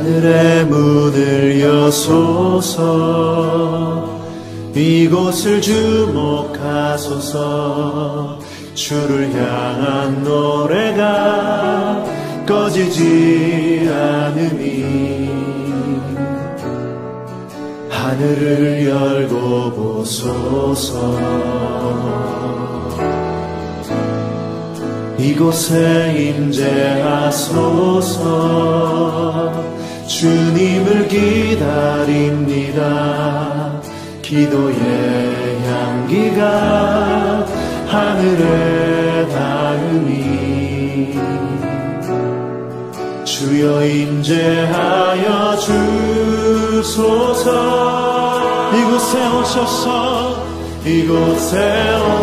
하늘의 문을 여소서. 이곳을 주목하소서. 주를 향한 노래가 꺼지지 않으니 하늘을 열고 보소서. 이곳에 임재하소서. 주님을 기다립니다. 기도의 향기가 하늘에 닿으니 주여 임재하여 주소서. 이곳에 오셔서 이곳에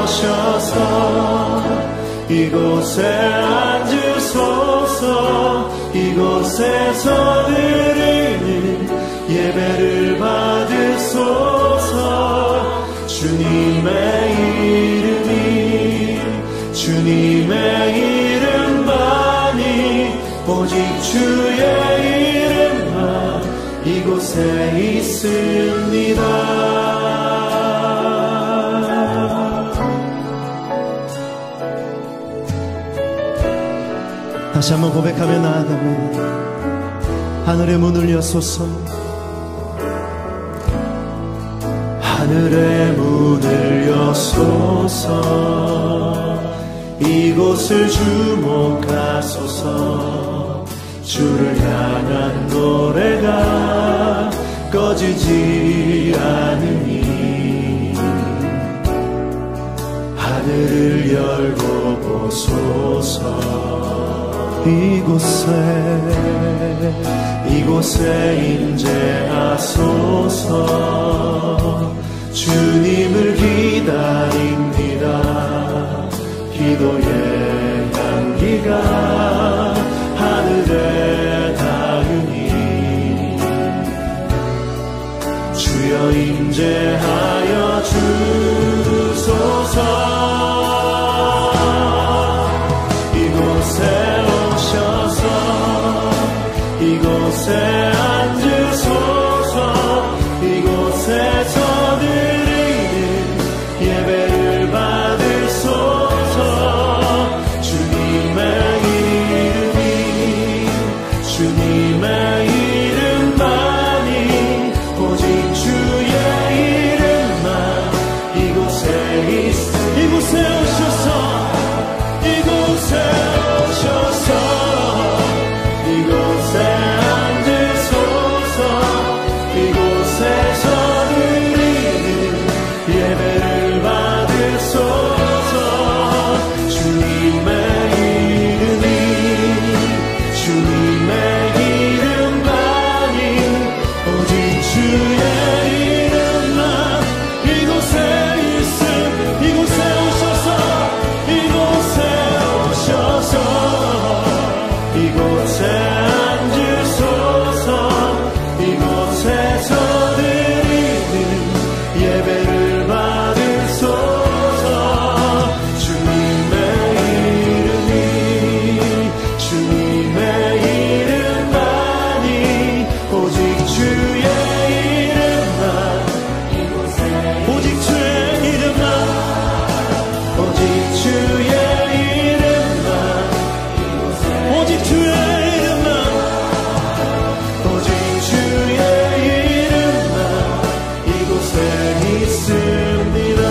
오셔서 이곳에 앉으소서. 이곳에서 드리는 예배를 받으소서. 주님의 주님의 이름만이 오직 주의 이름만 이곳에 있습니다. 다시 한번 고백하며 나아가면 하늘의 문을 여소서. 하늘의 문을 여소서. 이곳을 주목하소서. 주를 향한 노래가 꺼지지 않으니 하늘을 열고 보소서. 이곳에 임재하소서. 주님을 기다립니다. 기도의 향기가 하늘에 닿으니 주여 임재하여 주소서. 이곳에 오셔서 이곳에 앉으소서. 이곳에서 드리는 예배를 받으소서. 주님의 이름만이 오직 주의 이름만 이곳에 오셔서 이곳에 앉으소서. 이곳에서 드리는 예배를 받으소서. 주님의 이름만이 오직 주의 이름만 이곳에 오셔서 이곳에 앉으소서. 이곳에서 드리는 예배를 받으소서. 주님의 이름만이 오직 주의 이름만 오직 주의 이름만 오직 주의 이름만 오직 주의 이름만 오직 주의 이름만 이곳에 있습니다.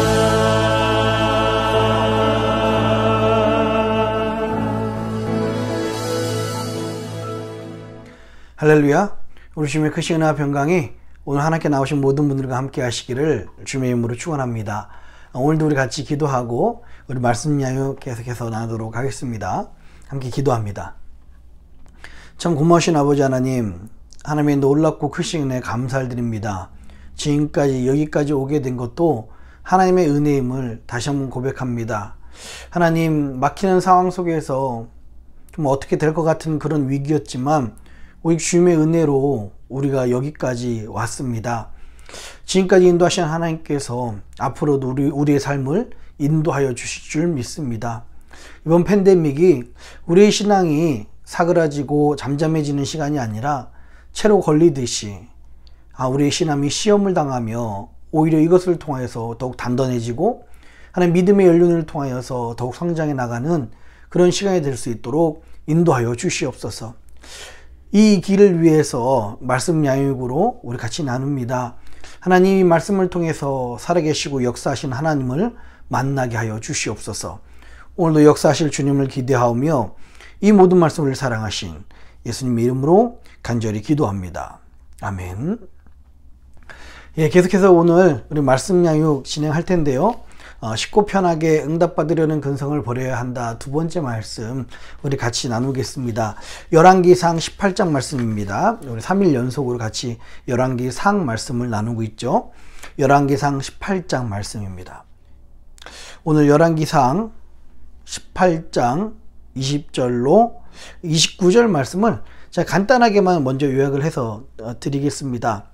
할렐루야. 우리 주님의 크신 은혜와 평강이 오늘 하나님께 나오신 모든 분들과 함께 하시기를 주님의 이름으로 축원합니다. 오늘도 우리 같이 기도하고 우리 말씀 이야기 계속해서 나누도록 하겠습니다. 함께 기도합니다. 참 고마우신 아버지 하나님, 하나님의 놀랍고 크신 은혜 감사를 드립니다. 지금까지 여기까지 오게 된 것도 하나님의 은혜임을 다시 한번 고백합니다. 하나님, 막히는 상황 속에서 좀 어떻게 될 것 같은 그런 위기였지만 오직 주님의 은혜로 우리가 여기까지 왔습니다. 지금까지 인도하신 하나님께서 앞으로도 우리의 삶을 인도하여 주실 줄 믿습니다. 이번 팬데믹이 우리의 신앙이 사그라지고 잠잠해지는 시간이 아니라 채로 걸리듯이 우리의 신앙이 시험을 당하며 오히려 이것을 통하여서 더욱 단단해지고 하나님 믿음의 연륜을 통하여서 더욱 성장해 나가는 그런 시간이 될 수 있도록 인도하여 주시옵소서. 이 길을 위해서 말씀 양육으로 우리 같이 나눕니다. 하나님이 말씀을 통해서 살아계시고 역사하신 하나님을 만나게 하여 주시옵소서. 오늘도 역사하실 주님을 기대하오며 이 모든 말씀을 사랑하신 예수님의 이름으로 간절히 기도합니다. 아멘. 계속해서 오늘 우리 말씀 양육 진행할 텐데요. 쉽고 편하게 응답받으려는 근성을 버려야 한다. 두 번째 말씀 우리 같이 나누겠습니다. 열왕기상 18장 말씀입니다. 우리 3일 연속으로 같이 열왕기상 말씀을 나누고 있죠. 열왕기상 18장 말씀입니다. 오늘 열왕기상 18장 20절로 29절 말씀을 제가 간단하게만 먼저 요약을 해서 드리겠습니다.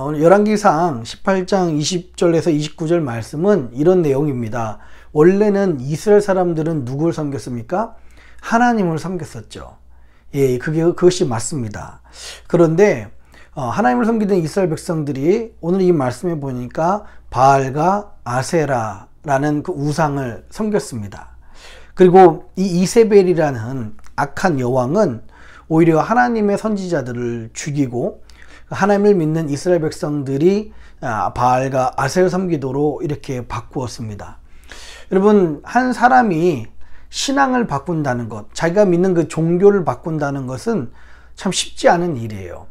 오늘 열왕기상 18장 20절에서 29절 말씀은 이런 내용입니다. 원래는 이스라엘 사람들은 누구를 섬겼습니까? 하나님을 섬겼었죠. 그것이 맞습니다. 그런데 하나님을 섬기던 이스라엘 백성들이 오늘 이 말씀에 보니까 바알과 아세라라는 그 우상을 섬겼습니다. 그리고 이 이세벨이라는 악한 여왕은 오히려 하나님의 선지자들을 죽이고 하나님을 믿는 이스라엘 백성들이 바알과 아세를 섬기도록 이렇게 바꾸었습니다. 여러분, 한 사람이 신앙을 바꾼다는 것, 자기가 믿는 그 종교를 바꾼다는 것은 참 쉽지 않은 일이에요.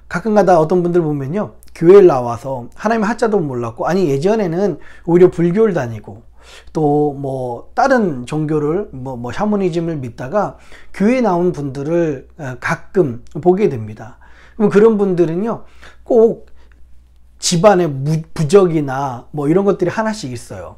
가끔가다 어떤 분들 보면요, 교회를 나와서 하나님의 하자도 몰랐고, 아니 예전에는 오히려 불교를 다니고 또 뭐 다른 종교를 뭐 샤머니즘을 믿다가 교회에 나온 분들을 가끔 보게 됩니다. 그럼 그런 분들은요, 꼭 집안에 부적이나 뭐 이런 것들이 하나씩 있어요.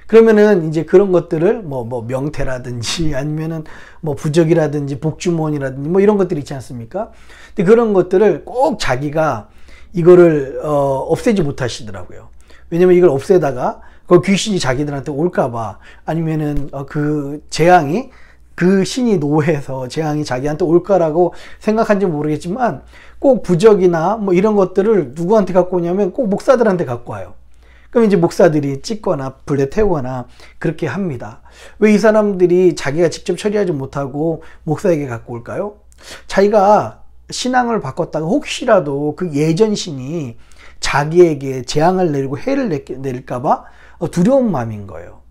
그러면은 이제 그런 것들을 뭐 명태라든지 아니면은 뭐 부적이라든지 복주머니라든지 뭐 이런 것들이 있지 않습니까? 근데 그런 것들을 꼭 자기가 이거를 없애지 못하시더라고요. 왜냐면 이걸 없애다가 그 귀신이 자기들한테 올까봐, 아니면은 그 재앙이, 그 신이 노해서 재앙이 자기한테 올까라고 생각한지 모르겠지만 꼭 부적이나 뭐 이런 것들을 누구한테 갖고 오냐면 꼭 목사들한테 갖고 와요. 그럼 이제 목사들이 찢거나 불에 태우거나 그렇게 합니다. 왜 이 사람들이 자기가 직접 처리하지 못하고 목사에게 갖고 올까요? 자기가 신앙을 바꿨다가 혹시라도 그 예전 신이 자기에게 재앙을 내리고 해를 내릴까봐 두려운 마음인 거예요.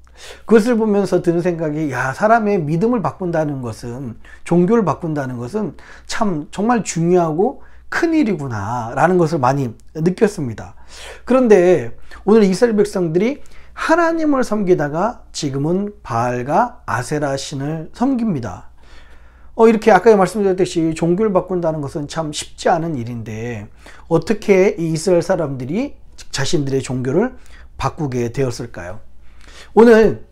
그것을 보면서 드는 생각이, 사람의 믿음을 바꾼다는 것은, 종교를 바꾼다는 것은 참 정말 중요하고 큰 일이구나 라는 것을 많이 느꼈습니다. 그런데 오늘 이스라엘 백성들이 하나님을 섬기다가 지금은 바알과 아세라 신을 섬깁니다. 이렇게 아까 말씀드렸듯이 종교를 바꾼다는 것은 참 쉽지 않은 일인데 어떻게 이 이스라엘 사람들이 자신들의 종교를 바꾸게 되었을까요? 오늘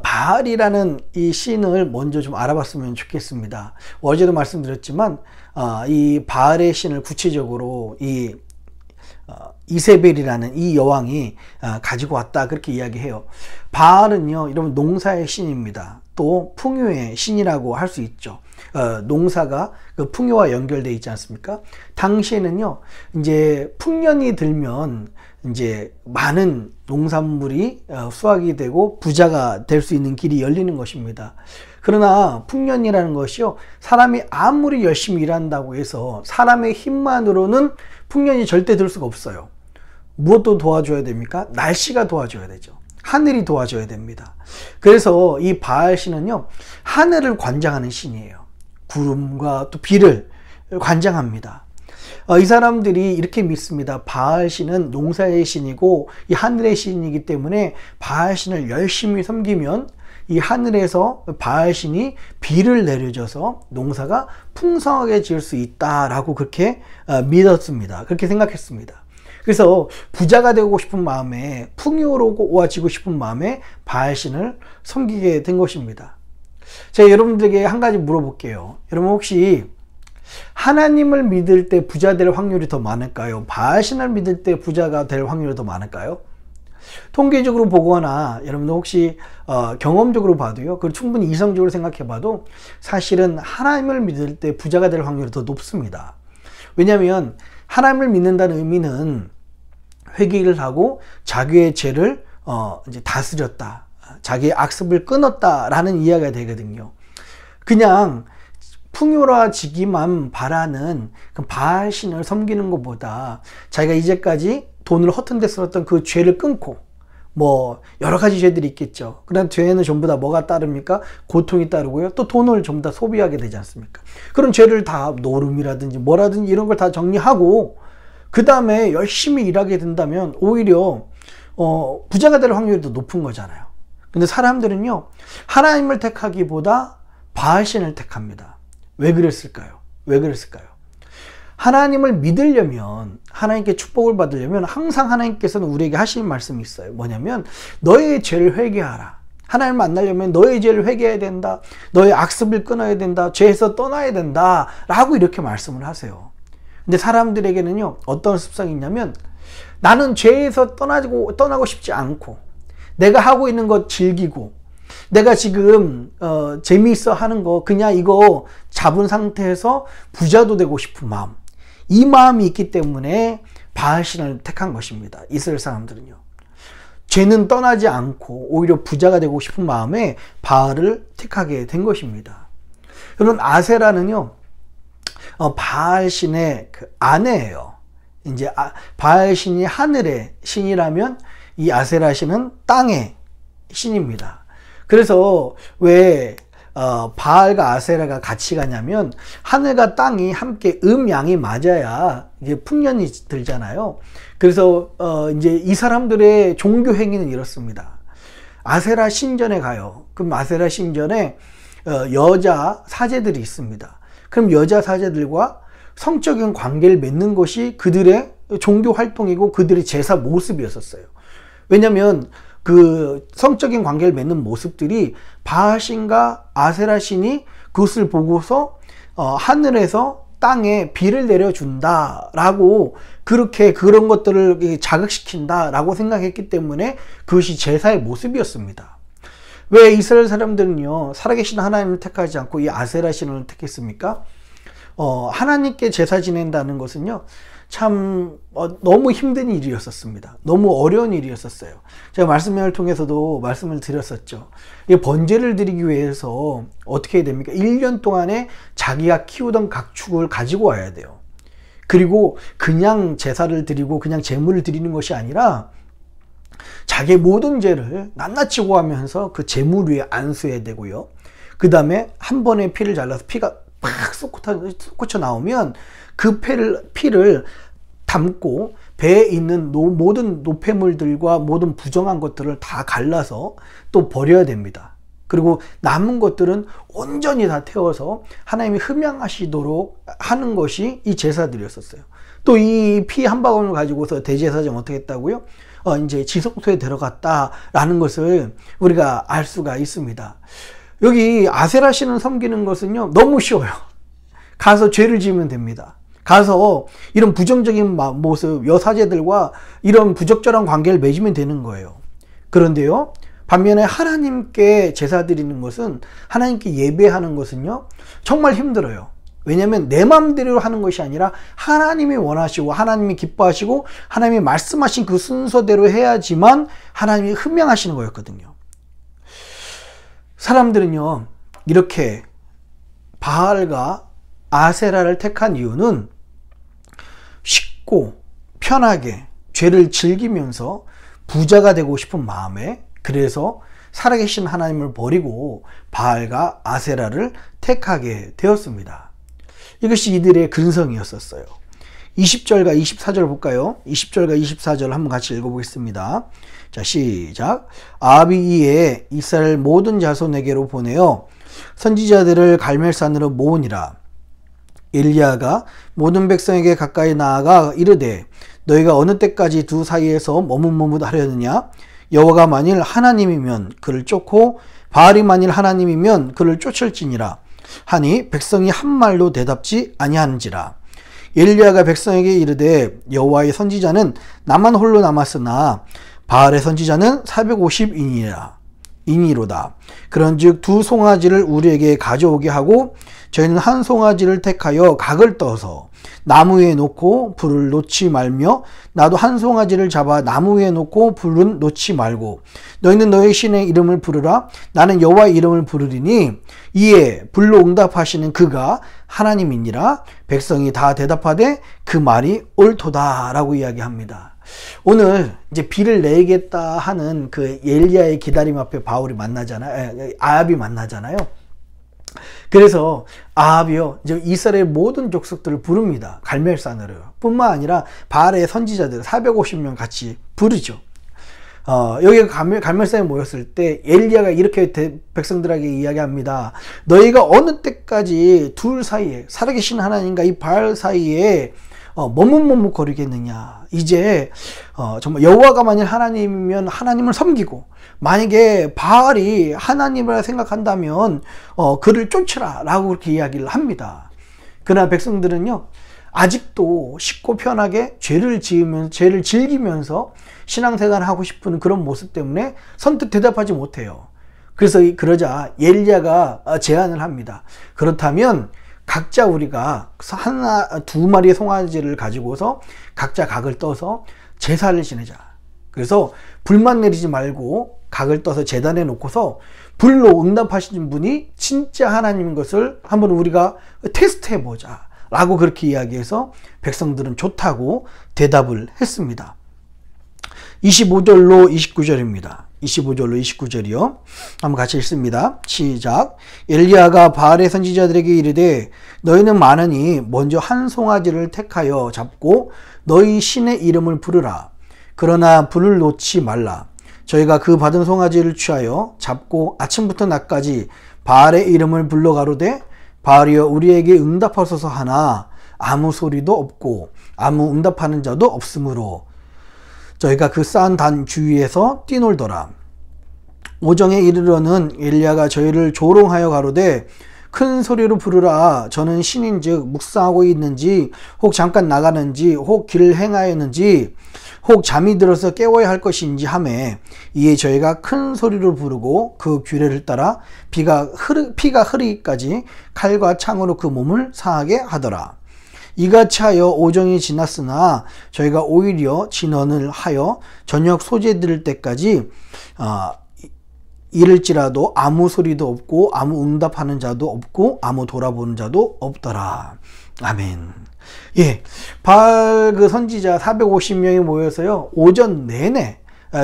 바알이라는 이 신을 먼저 좀 알아봤으면 좋겠습니다. 어제도 말씀드렸지만 이 바알의 신을 구체적으로 이 이세벨이라는 이 여왕이 가지고 왔다, 그렇게 이야기해요. 바알은요, 여러분, 농사의 신입니다. 또 풍요의 신이라고 할 수 있죠. 농사가 그 풍요와 연결되어 있지 않습니까? 당시에는요, 이제 풍년이 들면 이제 많은 농산물이 수확이 되고 부자가 될 수 있는 길이 열리는 것입니다. 그러나 풍년이라는 것이요, 사람이 아무리 열심히 일한다고 해서 사람의 힘만으로는 풍년이 절대 들 수가 없어요. 무엇도 도와줘야 됩니까? 날씨가 도와줘야 되죠. 하늘이 도와줘야 됩니다. 그래서 이 바알 신은요, 하늘을 관장하는 신이에요. 구름과 또 비를 관장합니다. 이 사람들이 이렇게 믿습니다. 바알 신은 농사의 신이고 이 하늘의 신이기 때문에 바알 신을 열심히 섬기면 이 하늘에서 바알 신이 비를 내려줘서 농사가 풍성하게 지을 수 있다라고 그렇게 믿었습니다. 그렇게 생각했습니다. 그래서 부자가 되고 싶은 마음에, 풍요로워지고 싶은 마음에 바알 신을 섬기게 된 것입니다. 제가 여러분들에게 한 가지 물어볼게요. 여러분, 혹시 하나님을 믿을 때 부자 될 확률이 더 많을까요? 바알 신을 믿을 때 부자가 될 확률이 더 많을까요? 통계적으로 보거나 여러분들 혹시 경험적으로 봐도요, 그걸 충분히 이성적으로 생각해 봐도 사실은 하나님을 믿을 때 부자가 될 확률이 더 높습니다. 왜냐하면 하나님을 믿는다는 의미는 회개를 하고 자기의 죄를 이제 다스렸다, 자기의 악습을 끊었다라는 이야기가 되거든요. 그냥 풍요로워지기만 바라는 그 바알신을 섬기는 것보다 자기가 이제까지 돈을 허튼 데 썼던 그 죄를 끊고, 뭐 여러 가지 죄들이 있겠죠. 그런 죄에는 전부 다 뭐가 따릅니까? 고통이 따르고요. 또 돈을 전부 다 소비하게 되지 않습니까? 그런 죄를 다 노름이라든지 뭐라든지 이런 걸 다 정리하고 그 다음에 열심히 일하게 된다면 오히려 부자가 될 확률이 더 높은 거잖아요. 근데 사람들은요, 하나님을 택하기보다 바알신을 택합니다. 왜 그랬을까요? 왜 그랬을까요? 하나님을 믿으려면, 하나님께 축복을 받으려면 항상 하나님께서는 우리에게 하시는 말씀이 있어요. 뭐냐면 너의 죄를 회개하라. 하나님을 만나려면 너의 죄를 회개해야 된다. 너의 악습을 끊어야 된다. 죄에서 떠나야 된다. 라고 이렇게 말씀을 하세요. 근데 사람들에게는요, 어떤 습성이 있냐면 나는 죄에서 떠나고 싶지 않고 내가 하고 있는 것 즐기고 내가 지금 재미있어 하는 거 그냥 이거 잡은 상태에서 부자도 되고 싶은 마음, 이 마음이 있기 때문에 바알신을 택한 것입니다. 이스라엘 사람들은요, 죄는 떠나지 않고 오히려 부자가 되고 싶은 마음에 바알을 택하게 된 것입니다. 여러분, 아세라는요, 바알신의 그 아내예요. 이제 바알신이 하늘의 신이라면 이 아세라 신은 땅의 신입니다. 그래서 왜 바알과 아세라가 같이 가냐면 하늘과 땅이 함께 음양이 맞아야 이게 풍년이 들잖아요. 그래서 이제 이 사람들의 종교 행위는 이렇습니다. 아세라 신전에 가요. 그럼 아세라 신전에 여자 사제들이 있습니다. 그럼 여자 사제들과 성적인 관계를 맺는 것이 그들의 종교 활동이고 그들의 제사 모습이었었어요. 왜냐하면 그 성적인 관계를 맺는 모습들이 바알신과 아세라신이 그것을 보고서 하늘에서 땅에 비를 내려준다라고, 그렇게 그런 것들을 자극시킨다라고 생각했기 때문에 그것이 제사의 모습이었습니다. 왜 이스라엘 사람들은요, 살아계신 하나님을 택하지 않고 이 아세라신을 택했습니까? 하나님께 제사 지낸다는 것은요, 참 너무 힘든 일이었었습니다. 너무 어려운 일이었었어요. 제가 말씀을 통해서도 말씀을 드렸었죠. 이 번제를 드리기 위해서 어떻게 해야 됩니까? 1년 동안에 자기가 키우던 가축을 가지고 와야 돼요. 그리고 그냥 제사를 드리고 그냥 제물을 드리는 것이 아니라 자기의 모든 죄를 낱낱이 고하면서 그 제물 위에 안수해야 되고요. 그 다음에 한 번에 피를 잘라서 피가 팍 솟구쳐 나오면 그 피를 담고 배에 있는 모든 노폐물들과 모든 부정한 것들을 다 갈라서 또 버려야 됩니다. 그리고 남은 것들은 온전히 다 태워서 하나님이 흠양하시도록 하는 것이 이 제사들이었었어요. 또 이 피 한 바구니를 가지고서 대제사장 어떻게 했다고요? 이제 지성소에 들어갔다라는 것을 우리가 알 수가 있습니다. 여기 아세라 신을 섬기는 것은요, 너무 쉬워요. 가서 죄를 지으면 됩니다. 가서 이런 부정적인 모습, 여사제들과 이런 부적절한 관계를 맺으면 되는 거예요. 그런데요, 반면에 하나님께 제사 드리는 것은, 하나님께 예배하는 것은요, 정말 힘들어요. 왜냐하면 내 마음대로 하는 것이 아니라 하나님이 원하시고 하나님이 기뻐하시고 하나님이 말씀하신 그 순서대로 해야지만 하나님이 흠양하시는 거였거든요. 사람들은요, 이렇게 바알과 아세라를 택한 이유는 쉽고 편하게 죄를 즐기면서 부자가 되고 싶은 마음에, 그래서 살아계신 하나님을 버리고 바알과 아세라를 택하게 되었습니다. 이것이 이들의 근성이었었어요. 20절과 24절 볼까요? 20절과 24절 한번 같이 읽어보겠습니다. 자, 시작. 아비이에 이스라엘 모든 자손에게로 보내어 선지자들을 갈멜산으로 모으니라. 엘리야가 모든 백성에게 가까이 나아가 이르되 너희가 어느 때까지 두 사이에서 머뭇머뭇하려느냐? 여호와가 만일 하나님이면 그를 쫓고 바알이 만일 하나님이면 그를 쫓을지니라 하니 백성이 한 말도 대답지 아니하는지라. 엘리야가 백성에게 이르되 여호와의 선지자는 나만 홀로 남았으나 바알의 선지자는 450인이로다. 그런즉 두 송아지를 우리에게 가져오게 하고 저희는 한 송아지를 택하여 각을 떠서 나무 위에 놓고 불을 놓지 말며 나도 한 송아지를 잡아 나무 위에 놓고 불은 놓지 말고 너희는 너희 신의 이름을 부르라. 나는 여호와의 이름을 부르리니 이에 불로 응답하시는 그가 하나님이니라. 백성이 다 대답하되 그 말이 옳도다 라고 이야기합니다. 오늘 이제 비를 내겠다 하는 그 엘리야의 기다림 앞에 아합이 만나잖아요. 그래서 아합이요, 이제 이스라엘 모든 족속들을 부릅니다. 갈멜산으로. 뿐만 아니라 바알의 선지자들 450명 같이 부르죠. 여기 갈멜산에 모였을 때 엘리야가 이렇게 백성들에게 이야기합니다. 너희가 어느 때까지 둘 사이에, 살아계신 하나님과 이 바알 사이에 머뭇머뭇거리겠느냐. 이제 정말 여호와가 만일 하나님이면 하나님을 섬기고, 만약에 바알이 하나님이라 생각한다면 그를 쫓으라 라고 그렇게 이야기를 합니다. 그러나 백성들은요, 아직도 쉽고 편하게 죄를 즐기면서 신앙생활을 하고 싶은 그런 모습 때문에 선뜻 대답하지 못해요. 그래서 그러자 엘리야가 제안을 합니다. 그렇다면 각자 우리가 두 마리의 송아지를 가지고서 각자 각을 떠서 제사를 지내자. 그래서 불만 내리지 말고 각을 떠서 제단에 놓고서 불로 응답하신 분이 진짜 하나님인 것을 한번 우리가 테스트해 보자 라고 그렇게 이야기해서 백성들은 좋다고 대답을 했습니다. 25절로 29절입니다. 25절로 29절이요. 한번 같이 읽습니다. 시작. 엘리야가 바알의 선지자들에게 이르되 너희는 많으니 먼저 한 송아지를 택하여 잡고 너희 신의 이름을 부르라. 그러나 불을 놓지 말라. 저희가 그 받은 송아지를 취하여 잡고 아침부터 낮까지 바알의 이름을 불러 가로되 바알이여 우리에게 응답하소서 하나 아무 소리도 없고 아무 응답하는 자도 없으므로 저희가 그 쌓은 단 주위에서 뛰놀더라. 오정에 이르러는 엘리야가 저희를 조롱하여 가로되 큰 소리로 부르라. 저는 신인즉 묵상하고 있는지 혹 잠깐 나가는지 혹 길을 행하였는지 혹 잠이 들어서 깨워야 할 것인지 하매 이에 저희가 큰 소리로 부르고 그 규례를 따라 피가 흐르기까지 칼과 창으로 그 몸을 상하게 하더라. 이같이 하여 오정이 지났으나 저희가 오히려 진언을 하여 저녁 소재 들을 때까지 이를지라도 아무 소리도 없고 아무 응답하는 자도 없고 아무 돌아보는 자도 없더라. 아멘. 예, 바알 그 선지자 450명이 모여서요, 오전 내내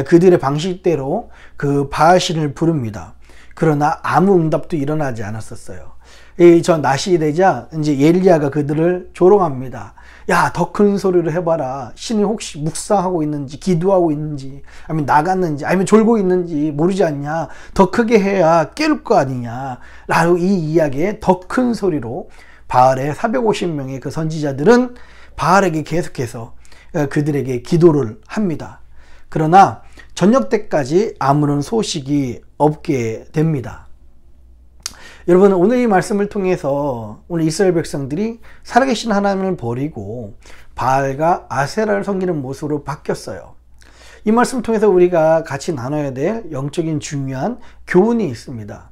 그들의 방식대로 그 바알신을 부릅니다. 그러나 아무 응답도 일어나지 않았었어요. 저 낮이 되자 이제 엘리야가 그들을 조롱합니다. 야, 더 큰 소리로 해봐라. 신이 혹시 묵상하고 있는지, 기도하고 있는지, 아니면 나갔는지, 아니면 졸고 있는지 모르지 않냐. 더 크게 해야 깰 거 아니냐. 라고 이 이야기에 더 큰 소리로 바알의 450명의 그 선지자들은 바알에게 계속해서 그들에게 기도를 합니다. 그러나 저녁 때까지 아무런 소식이 없게 됩니다. 여러분, 오늘 이 말씀을 통해서 오늘 이스라엘 백성들이 살아계신 하나님을 버리고 바알과 아세라를 섬기는 모습으로 바뀌었어요. 이 말씀을 통해서 우리가 같이 나눠야 될 영적인 중요한 교훈이 있습니다.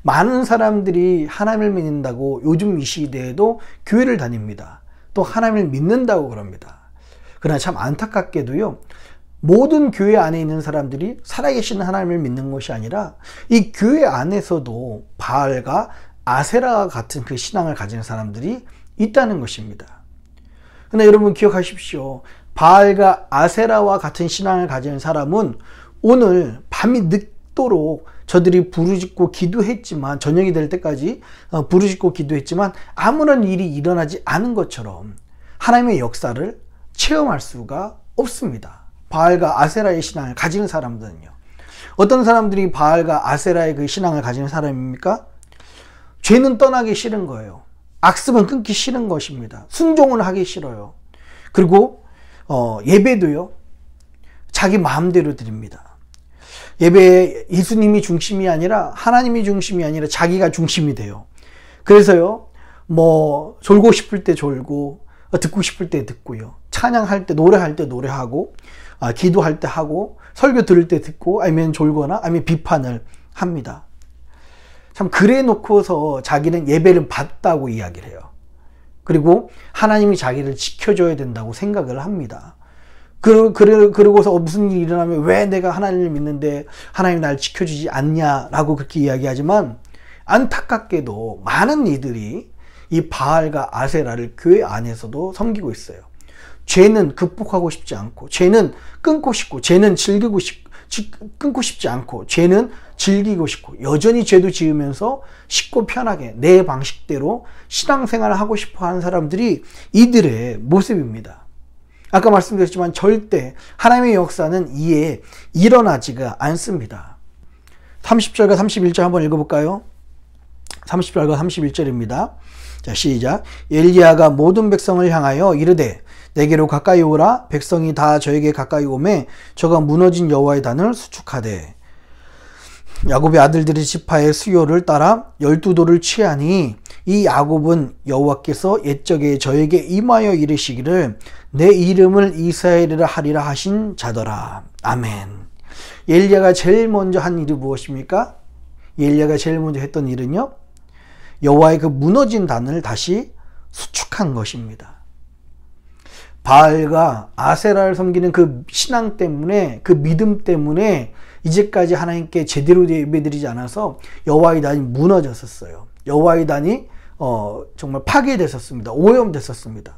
많은 사람들이 하나님을 믿는다고 요즘 이 시대에도 교회를 다닙니다. 또 하나님을 믿는다고 그럽니다. 그러나 참 안타깝게도요, 모든 교회 안에 있는 사람들이 살아계신 하나님을 믿는 것이 아니라 이 교회 안에서도 바알과 아세라 같은 그 신앙을 가진 사람들이 있다는 것입니다. 그러나 여러분 기억하십시오. 바알과 아세라와 같은 신앙을 가진 사람은 오늘 밤이 늦도록 저들이 부르짖고 기도했지만, 저녁이 될 때까지 부르짖고 기도했지만 아무런 일이 일어나지 않은 것처럼 하나님의 역사를 체험할 수가 없습니다. 바알과 아세라의 신앙을 가지는 사람들은요. 어떤 사람들이 바알과 아세라의 그 신앙을 가지는 사람입니까? 죄는 떠나기 싫은 거예요. 악습은 끊기 싫은 것입니다. 순종을 하기 싫어요. 그리고 예배도요, 자기 마음대로 드립니다. 예배에 예수님이 중심이 아니라, 하나님이 중심이 아니라 자기가 중심이 돼요. 그래서요, 졸고 싶을 때 졸고, 듣고 싶을 때 듣고요, 찬양할 때, 노래할 때 노래하고, 기도할 때 하고 설교 들을 때 듣고 아니면 졸거나 아니면 비판을 합니다. 참 그래 놓고서 자기는 예배를 받다고 이야기를 해요. 그리고 하나님이 자기를 지켜줘야 된다고 생각을 합니다. 그러고서 무슨 일이 일어나면 왜 내가 하나님을 믿는데 하나님이 날 지켜주지 않냐라고 그렇게 이야기하지만 안타깝게도 많은 이들이 이 바알과 아세라를 교회 안에서도 섬기고 있어요. 죄는 극복하고 싶지 않고, 죄는 끊고 싶고, 죄는 끊고 싶지 않고, 죄는 즐기고 싶고, 여전히 죄도 지으면서 쉽고 편하게 내 방식대로 신앙생활을 하고 싶어 하는 사람들이 이들의 모습입니다. 아까 말씀드렸지만 절대 하나님의 역사는 이에 일어나지가 않습니다. 30절과 31절 한번 읽어볼까요? 30절과 31절입니다. 자, 시작. 엘리야가 모든 백성을 향하여 이르되 내게로 가까이 오라. 백성이 다 저에게 가까이 오매 저가 무너진 여호와의 단을 수축하되 야곱의 아들들의 지파의 수요를 따라 12도를 취하니 이 야곱은 여호와께서 옛적에 저에게 임하여 이르시기를 내 이름을 이스라엘이라 하리라 하신 자더라. 아멘. 엘리야가 제일 먼저 한 일이 무엇입니까? 엘리야가 제일 먼저 했던 일은요, 여호와의 그 무너진 단을 다시 수축한 것입니다. 바알과 아세라를 섬기는 그 신앙 때문에, 그 믿음 때문에 이제까지 하나님께 제대로 예배드리지 않아서 여호와의 단이 무너졌었어요. 여호와의 단이 정말 파괴됐었습니다. 오염됐었습니다.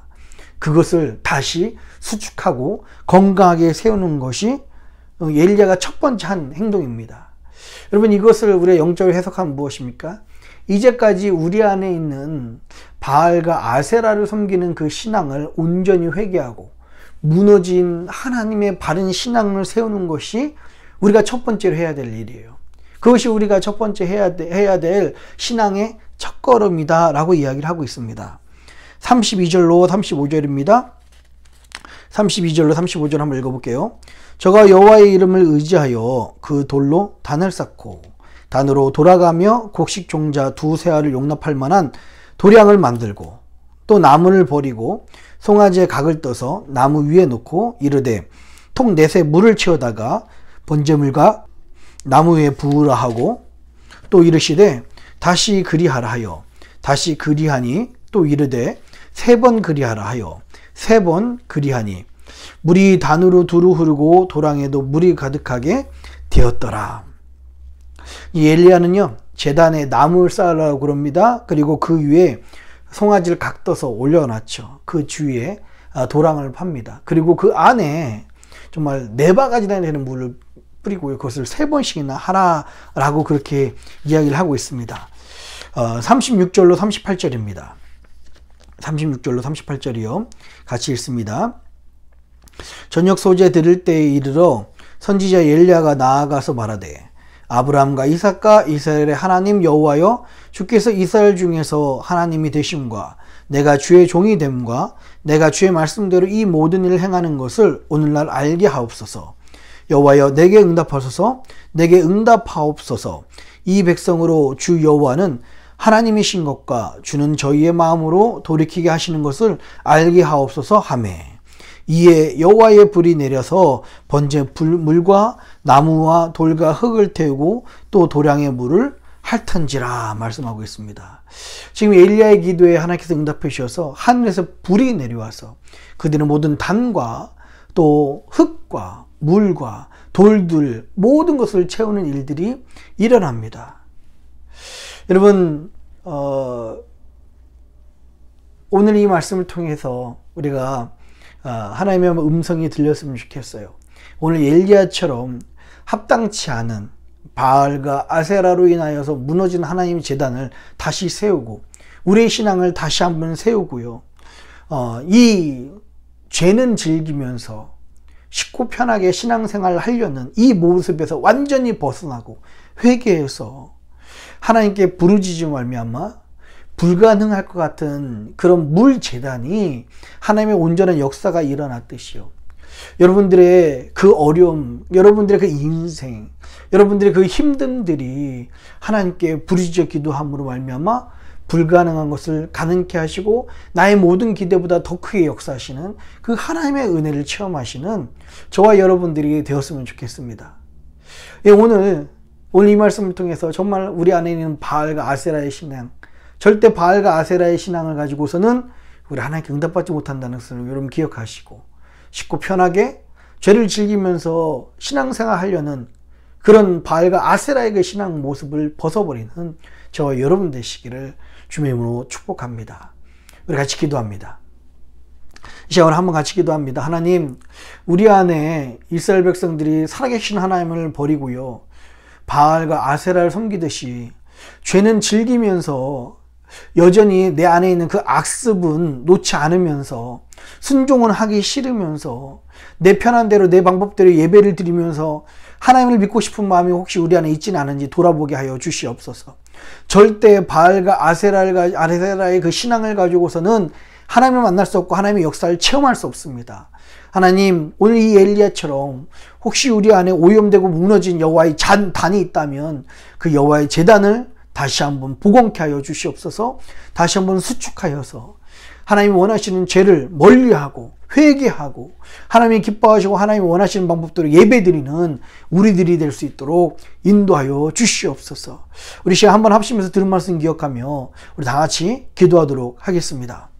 그것을 다시 수축하고 건강하게 세우는 것이 엘리야가 첫 번째 한 행동입니다. 여러분, 이것을 우리가 영적으로 해석하면 무엇입니까? 이제까지 우리 안에 있는 바알과 아세라를 섬기는 그 신앙을 온전히 회개하고 무너진 하나님의 바른 신앙을 세우는 것이 우리가 첫 번째로 해야 될 일이에요. 그것이 우리가 첫 번째 해야 될 신앙의 첫걸음이다 라고 이야기를 하고 있습니다. 32절로 35절입니다. 32절로 35절 한번 읽어볼게요. 저가 여호와의 이름을 의지하여 그 돌로 단을 쌓고 단으로 돌아가며 곡식 종자 2세알을 용납할 만한 도량을 만들고 또 나무를 버리고 송아지의 각을 떠서 나무 위에 놓고 이르되 통 넷에 물을 채우다가 번제물과 나무 위에 부으라 하고 또 이르시되 다시 그리하라 하여 다시 그리하니 또 이르되 3번 그리하라 하여 3번 그리하니 물이 단으로 두루 흐르고 도랑에도 물이 가득하게 되었더라. 이 엘리야는요, 제단에 나무를 쌓으라고 그럽니다. 그리고 그 위에 송아지를 각떠서 올려놨죠. 그 주위에 도랑을 팝니다. 그리고 그 안에 정말 4바가지나 되는 물을 뿌리고 그것을 3번씩이나 하라라고 그렇게 이야기를 하고 있습니다. 36절로 38절입니다. 36절로 38절이요. 같이 읽습니다. 저녁 소재 들을 때에 이르러 선지자 엘리야가 나아가서 말하되 아브라함과 이삭과 이스라엘의 하나님 여호와여, 주께서 이스라엘 중에서 하나님이 되심과 내가 주의 종이 됨과 내가 주의 말씀대로 이 모든 일을 행하는 것을 오늘날 알게 하옵소서. 여호와여, 내게 응답하소서. 내게 응답하옵소서. 이 백성으로 주 여호와는 하나님이신 것과 주는 저희의 마음으로 돌이키게 하시는 것을 알게 하옵소서 하매 이에 여호와의 불이 내려서 번제물과 나무와 돌과 흙을 태우고 또 도량의 물을 핥은지라 말씀하고 있습니다. 지금 엘리야의 기도에 하나님께서 응답해 주셔서 하늘에서 불이 내려와서 그들은 모든 단과 또 흙과 물과 돌들 모든 것을 채우는 일들이 일어납니다. 여러분, 오늘 이 말씀을 통해서 우리가 하나님의 음성이 들렸으면 좋겠어요. 오늘 엘리야처럼 합당치 않은 바알과 아세라로 인하여서 무너진 하나님의 제단을 다시 세우고 우리의 신앙을 다시 한번 세우고요. 이 죄는 즐기면서 쉽고 편하게 신앙생활을 하려는 이 모습에서 완전히 벗어나고 회개해서 하나님께 부르짖음 말미암아 불가능할 것 같은 그런 물재단이 하나님의 온전한 역사가 일어났듯이요. 여러분들의 그 어려움, 여러분들의 그 인생, 여러분들의 그 힘듦들이 하나님께 부르짖어 기도함으로 말미암아 불가능한 것을 가능케 하시고 나의 모든 기대보다 더 크게 역사하시는 그 하나님의 은혜를 체험하시는 저와 여러분들이 되었으면 좋겠습니다. 예, 오늘 이 말씀을 통해서 정말 우리 안에 있는 바알과 아세라의 신앙, 절대 바알과 아세라의 신앙을 가지고서는 우리 하나님께 응답받지 못한다는 것을 여러분 기억하시고 쉽고 편하게 죄를 즐기면서 신앙생활 하려는 그런 바알과 아세라의 그 신앙 모습을 벗어버리는 저와 여러분 되시기를 주님의 이름으로 축복합니다. 우리 같이 기도합니다. 이 시간 한번 같이 기도합니다. 하나님, 우리 안에 이스라엘 백성들이 살아계신 하나님을 버리고요, 바알과 아세라를 섬기듯이 죄는 즐기면서 여전히 내 안에 있는 그 악습은 놓지 않으면서 순종은 하기 싫으면서 내 편한 대로 내 방법대로 예배를 드리면서 하나님을 믿고 싶은 마음이 혹시 우리 안에 있지는 않은지 돌아보게 하여 주시옵소서. 절대 바알과 아세라의 그 신앙을 가지고서는 하나님을 만날 수 없고 하나님의 역사를 체험할 수 없습니다. 하나님, 오늘 이 엘리야처럼 혹시 우리 안에 오염되고 무너진 여호와의 단이 있다면 그 여호와의 제단을 다시 한번 복원케 하여 주시옵소서. 다시 한번 수축하여서 하나님이 원하시는 죄를 멀리하고 회개하고 하나님이 기뻐하시고 하나님이 원하시는 방법대로 예배드리는 우리들이 될 수 있도록 인도하여 주시옵소서. 우리 시간 한번 합심해서 들은 말씀 기억하며 우리 다 같이 기도하도록 하겠습니다.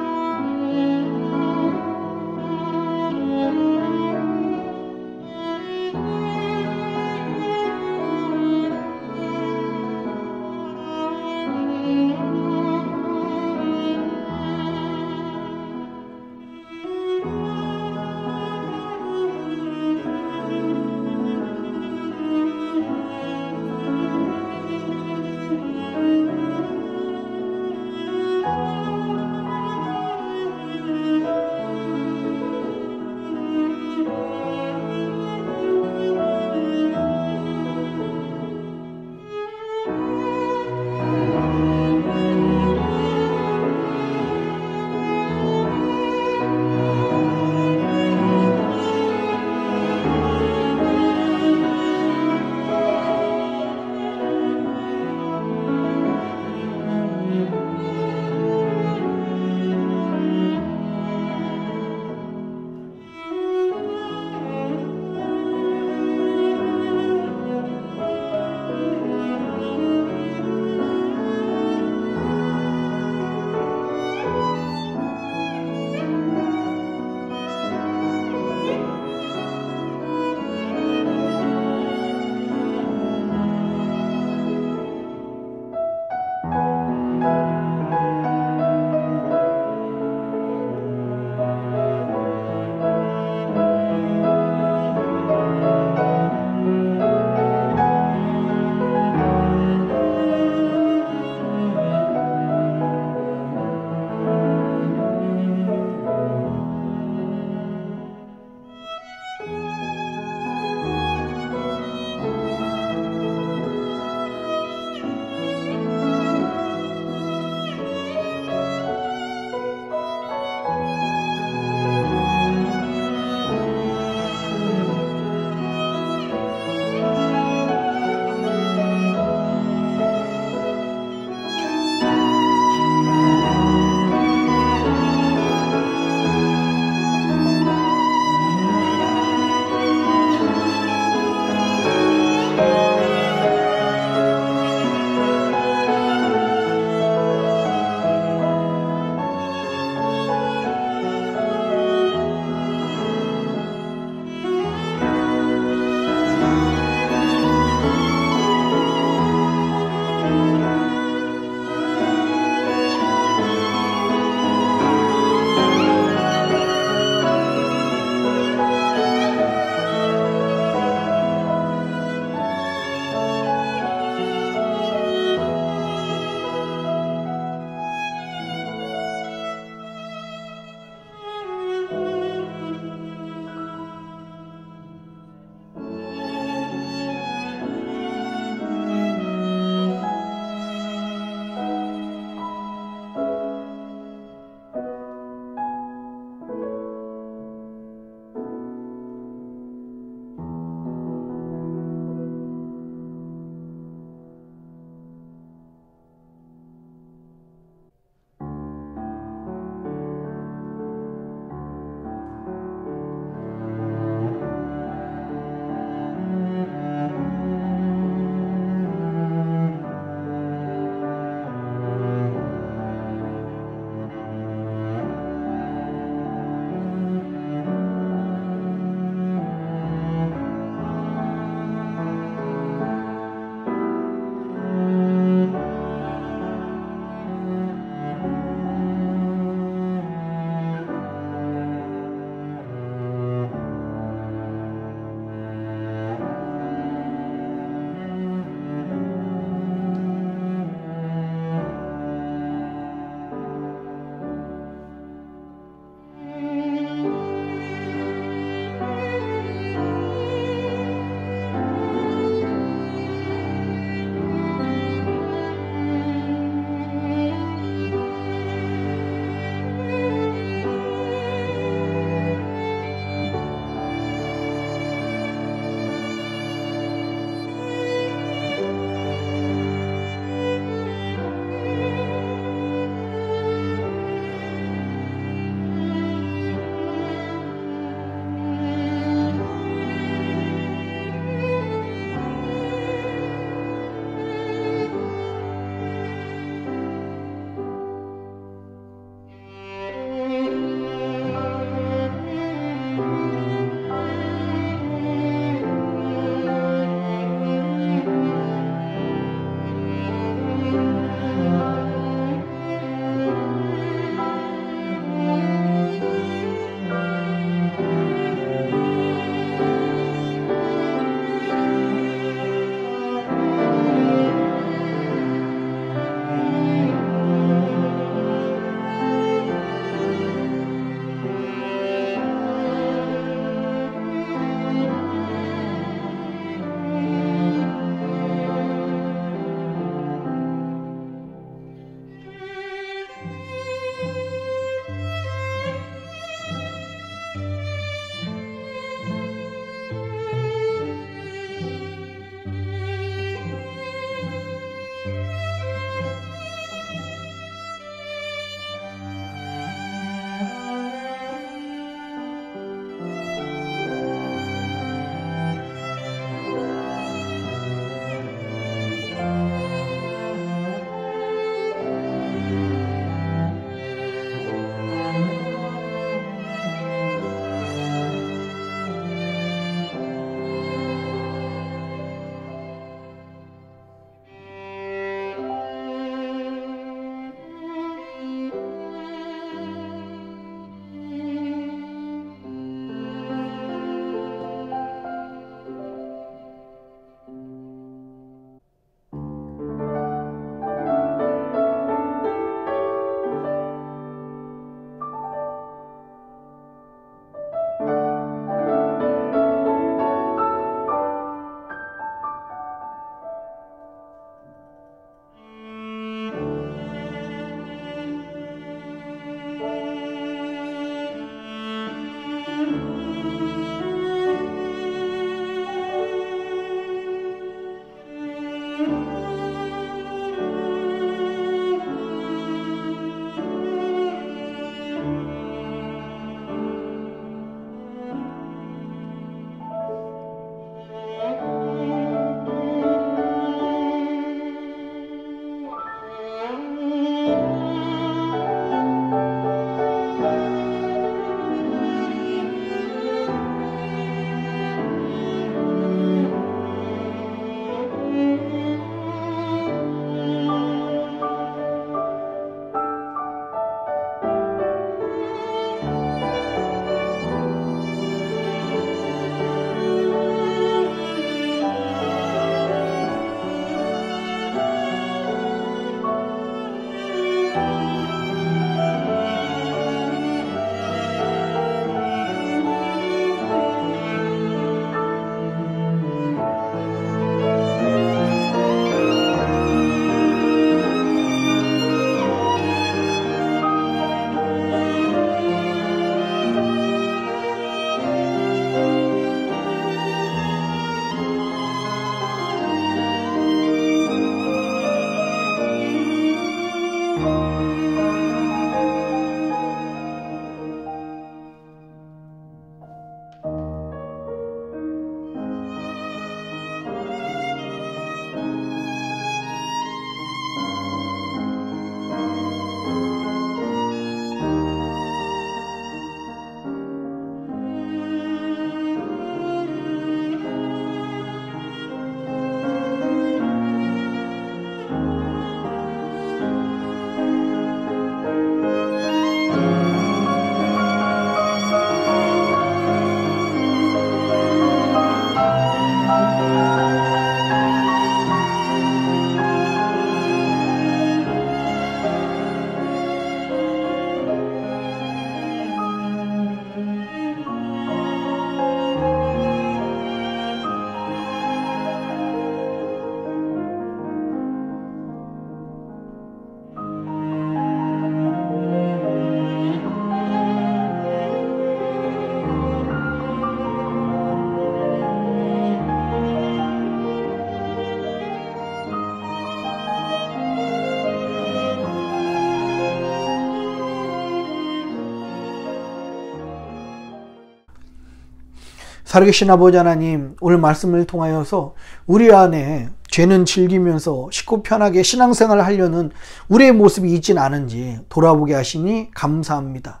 살아계신 아버지 하나님, 오늘 말씀을 통하여서 우리 안에 죄는 즐기면서 쉽고 편하게 신앙생활을 하려는 우리의 모습이 있진 않은지 돌아보게 하시니 감사합니다.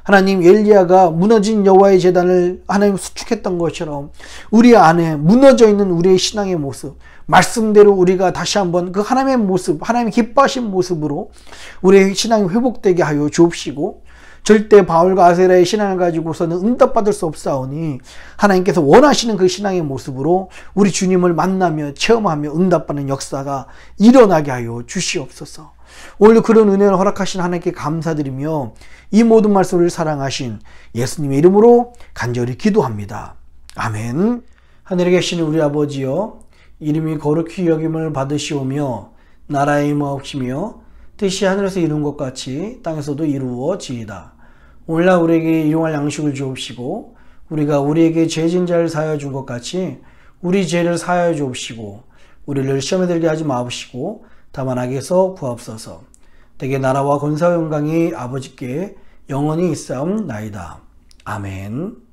하나님, 엘리야가 무너진 여호와의 제단을 하나님 수축했던 것처럼 우리 안에 무너져 있는 우리의 신앙의 모습, 말씀대로 우리가 다시 한번 그 하나님의 모습, 하나님이 기뻐하신 모습으로 우리의 신앙이 회복되게 하여 주옵시고, 절대 바울과 아세라의 신앙을 가지고서는 응답받을 수 없사오니 하나님께서 원하시는 그 신앙의 모습으로 우리 주님을 만나며 체험하며 응답받는 역사가 일어나게 하여 주시옵소서. 오늘 그런 은혜를 허락하신 하나님께 감사드리며 이 모든 말씀을 사랑하신 예수님의 이름으로 간절히 기도합니다. 아멘. 하늘에 계신 우리 아버지여, 이름이 거룩히 여김을 받으시오며 나라의 임하옵시며 뜻이 하늘에서 이룬 것 같이 땅에서도 이루어지이다. 오늘날 우리에게 일용할 양식을 주옵시고 우리가 우리에게 죄진 자를 사하여 준 것 같이 우리 죄를 사하여 주옵시고 우리를 시험에 들게 하지 마옵시고 다만 악에서 구하옵소서. 대개 나라와 권세와 영광이 아버지께 영원히 있사옵나이다. 아멘.